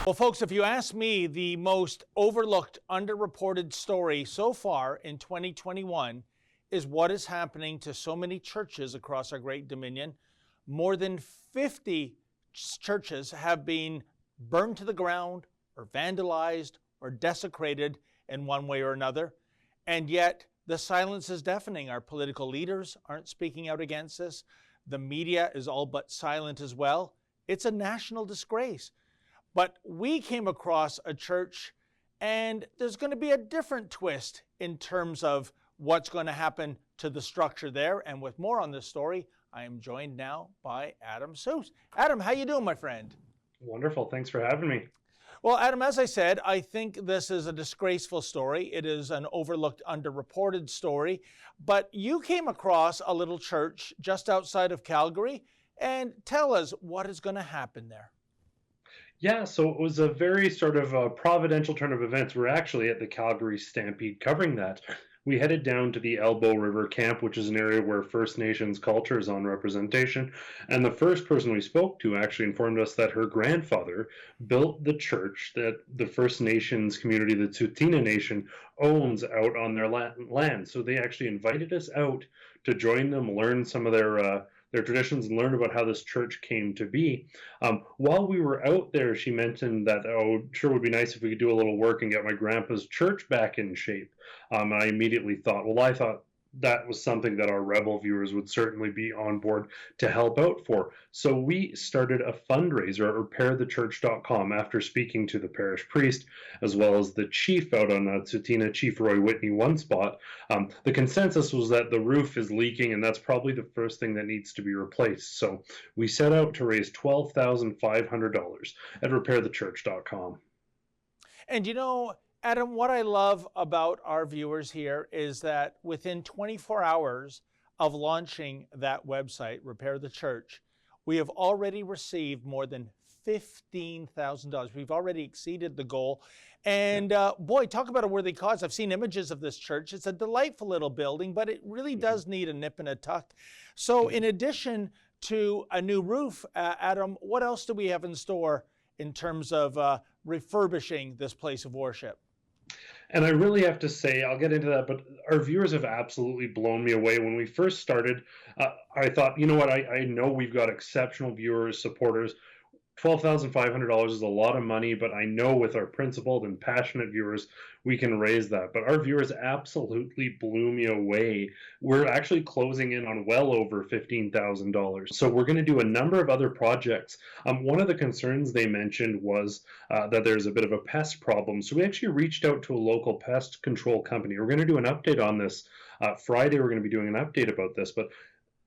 Well, folks, if you ask me, the most overlooked, underreported story so far in 2021 is what is happening to so many churches across our great Dominion. More than 50 churches have been burned to the ground or vandalized or desecrated in one way or another. And yet the silence is deafening. Our political leaders aren't speaking out against this. The media is all but silent as well. It's a national disgrace. But we came across a church, and there's going to be a different twist in terms of what's going to happen to the structure there. And with more on this story, I am joined now by Adam Soos. Adam, how you doing, my friend? Wonderful. Thanks for having me. Well, Adam, as I said, I think this is a disgraceful story. It is an overlooked, underreported story. But you came across a little church just outside of Calgary, and tell us what is going to happen there. Yeah, so it was a very sort of providential turn of events. We're actually at the Calgary Stampede covering that. We headed down to the Elbow River Camp, which is an area where First Nations culture is on representation. And the first person we spoke to actually informed us that her grandfather built the church that the First Nations community, the Tsuut'ina Nation, owns out on their land. So they actually invited us out to join them, learn some of their traditions and learn about how this church came to be. While we were out there, she mentioned that, oh, sure would be nice if we could do a little work and get my grandpa's church back in shape. And I immediately thought, well, I thought that was something that our Rebel viewers would certainly be on board to help out for. So we started a fundraiser at repairthechurch.com after speaking to the parish priest, as well as the chief out on Tsuut'ina, Chief Roy Whitney, one spot. The consensus was that the roof is leaking, and that's probably the first thing that needs to be replaced. So we set out to raise $12,500 at repairthechurch.com. And you know, Adam, what I love about our viewers here is that within 24 hours of launching that website, Repair the Church, we have already received more than $15,000. We've already exceeded the goal. And boy, talk about a worthy cause. I've seen images of this church. It's a delightful little building, but it really does need a nip and a tuck. So in addition to a new roof, Adam, what else do we have in store in terms of refurbishing this place of worship? And I really have to say, I'll get into that, but our viewers have absolutely blown me away. When we first started, I thought, you know what, I know we've got exceptional viewers, supporters. $12,500 is a lot of money, but I know with our principled and passionate viewers, we can raise that. But our viewers absolutely blew me away. We're actually closing in on well over $15,000. So we're going to do a number of other projects. One of the concerns they mentioned was that there's a bit of a pest problem. So we actually reached out to a local pest control company. We're going to do an update on this. Friday, we're going to be doing an update about this.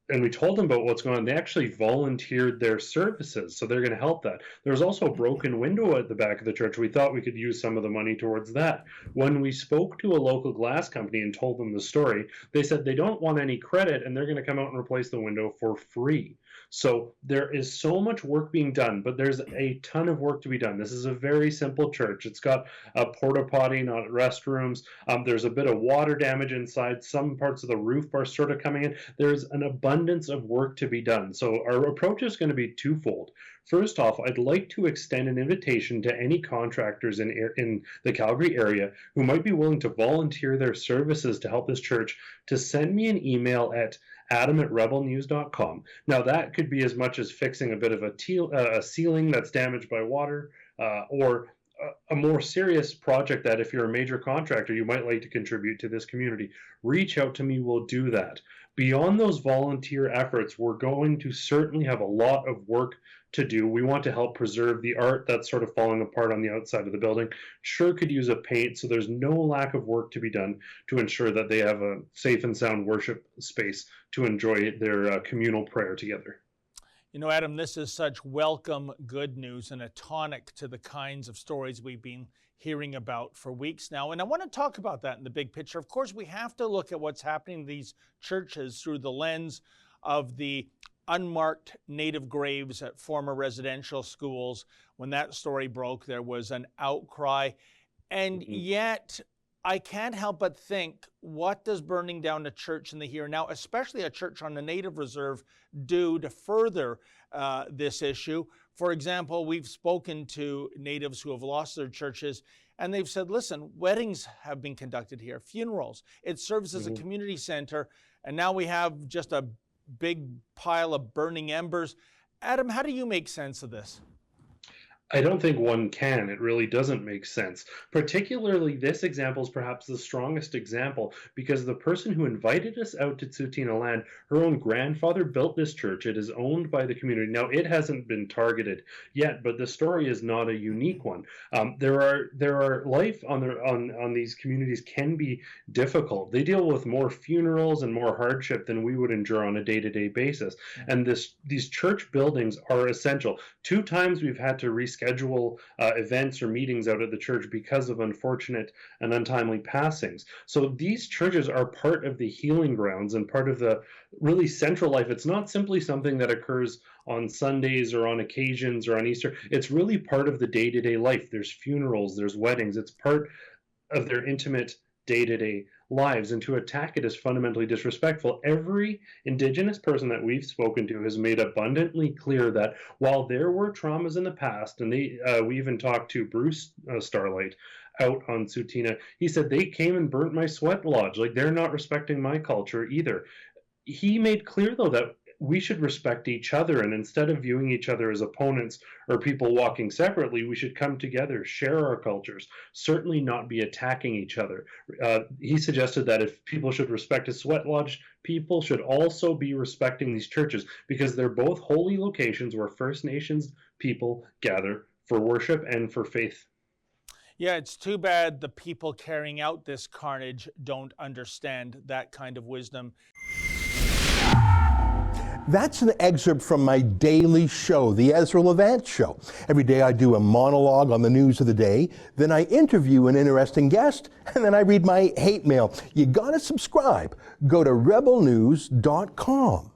And we told them about what's going on. They actually volunteered their services, so they're going to help that. There's also a broken window at the back of the church. We thought we could use some of the money towards that. When we spoke to a local glass company and told them the story, they said they don't want any credit, and they're going to come out and replace the window for free. So there is so much work being done, but there's a ton of work to be done. This is a very simple church. It's got a porta potty, not restrooms. There's a bit of water damage inside. Some parts of the roof are sort of coming in. There's an abundance of work to be done. So our approach is going to be twofold. First off, I'd like to extend an invitation to any contractors in the Calgary area who might be willing to volunteer their services to help this church to send me an email at adam@rebelnews.com. Now that could be as much as fixing a bit of a ceiling that's damaged by water, or a more serious project that if you're a major contractor, you might like to contribute to this community. Reach out to me, we'll do that. Beyond those volunteer efforts, we're going to certainly have a lot of work to do. We want to help preserve the art that's sort of falling apart on the outside of the building. Sure could use a paint, so there's no lack of work to be done to ensure that they have a safe and sound worship space to enjoy their communal prayer together. You know, Adam, this is such welcome good news and a tonic to the kinds of stories we've been hearing about for weeks now. And I want to talk about that in the big picture. Of course, we have to look at what's happening in these churches through the lens of the unmarked native graves at former residential schools. When that story broke, there was an outcry. And yet, I can't help but think, what does burning down a church in the here and now, especially a church on a native reserve, do to further this issue. For example, we've spoken to natives who have lost their churches, and they've said, listen, weddings have been conducted here, funerals. It serves as a community center, and now we have just a big pile of burning embers. Adam, how do you make sense of this? I don't think one can. It really doesn't make sense. Particularly, this example is perhaps the strongest example because the person who invited us out to Tsuut'ina land, her own grandfather built this church. It is owned by the community. Now, it hasn't been targeted yet, but the story is not a unique one. There are life on these communities can be difficult. They deal with more funerals and more hardship than we would endure on a day-to-day basis. And these church buildings are essential. 2 times we've had to reschedule events or meetings out at the church because of unfortunate and untimely passings. So these churches are part of the healing grounds and part of the really central life. It's not simply something that occurs on Sundays or on occasions or on Easter. It's really part of the day-to-day life. There's funerals, there's weddings. It's part of their intimate day-to-day lives, and to attack it is fundamentally disrespectful. Every Indigenous person that we've spoken to has made abundantly clear that while there were traumas in the past, and we even talked to Bruce Starlight out on Tsuut'ina, he said they came and burnt my sweat lodge. Like, they're not respecting my culture either. He made clear, though, that we should respect each other, and instead of viewing each other as opponents or people walking separately, we should come together, share our cultures, certainly not be attacking each other. He suggested that if people should respect a sweat lodge, people should also be respecting these churches because they're both holy locations where First Nations people gather for worship and for faith. Yeah, it's too bad the people carrying out this carnage don't understand that kind of wisdom. That's an excerpt from my daily show, The Ezra Levant Show. Every day I do a monologue on the news of the day, then I interview an interesting guest, and then I read my hate mail. You gotta subscribe. Go to rebelnews.com.